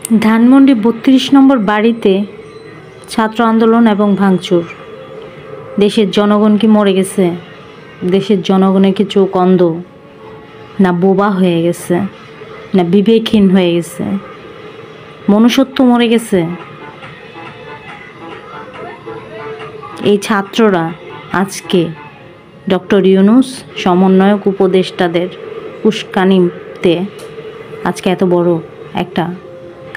ধানমন্ডি ৩২ নম্বর বাড়িতে ছাত্র আন্দোলন এবং ভাঙচুর। দেশের জনগণ কি মরে গেছে? দেশের জনগণের কি চোখ অন্ধ, না বোবা হয়ে গেছে, না বিবেকহীন হয়ে গেছে, মনুষ্যত্ব মরে গেছে? এই ছাত্ররা আজকে ডক্টর ইউনূস সমন্বয়ক উপদেষ্টাদের উস্কানিতে আজকে এত বড় একটা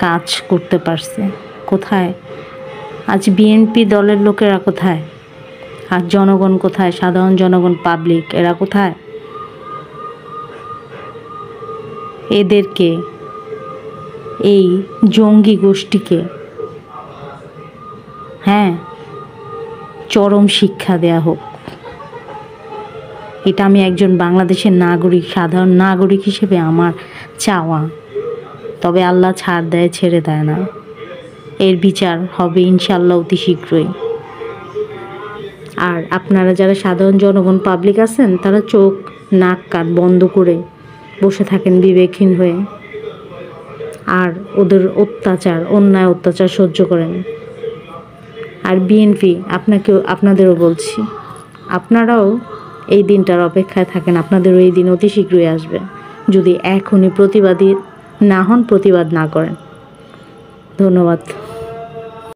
কাজ করতে পারছে। কোথায় আজ বিএনপি দলের লোকেরা? কোথায়? আর জনগণ কোথায়? সাধারণ জনগণ, পাবলিক, এরা কোথায়? এদেরকে, এই জঙ্গি গোষ্ঠীকে চরম শিক্ষা দেয়া হোক। এটা আমি একজন বাংলাদেশের নাগরিক, সাধারণ নাগরিক হিসেবে আমার চাওয়া। তবে আল্লাহ ছাড় দেয়, ছেড়ে দেয় না। এর বিচার হবে ইনশাল্লাহ অতি শীঘ্রই। আর আপনারা যারা সাধারণ জনগণ, পাবলিক আছেন, তারা চোখ নাক কান বন্ধ করে বসে থাকেন বিবেকহীন হয়ে, আর ওদের অত্যাচার, অন্যায় অত্যাচার সহ্য করেন। আর বিএনপি আপনাদেরও বলছি, আপনারাও এই দিনটার অপেক্ষায় থাকেন। আপনাদেরও এই দিন অতি শীঘ্রই আসবে, যদি এখনই প্রতিবাদী না হন, প্রতিবাদ না করেন। ধন্যবাদ।